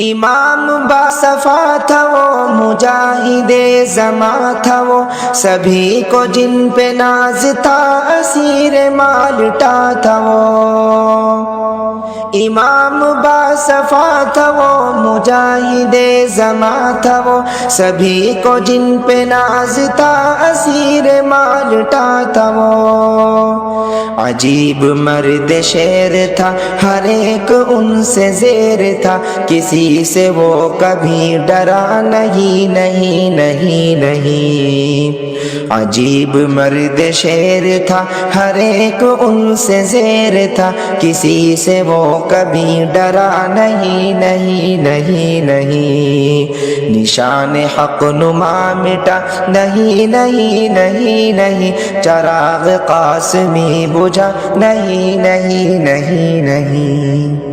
इमाम बासफा था वो, मुजाहिदे ज़मा था वो, सभी को जिन पे नाज था असीर माल्टा था वो। इमाम बासफा था वो, मुजाहिदे ज़मा था वो, सभी को जिन पे नाज था असीर माल्टा था वो। अजीब मर्द शेर था, हर एक उनसे ज़ेर था, किसी से वो कभी डरा नहीं नहीं नहीं नहीं। अजीब मर्द शेर था, हर एक उनसे ज़ेर था, किसी से वो कभी डरा नहीं नहीं नहीं नहीं। निशान हक नुमा मिटा नहीं नहीं नहीं नहीं, चराग कासमी बुझा नहीं नहीं नहीं नहीं।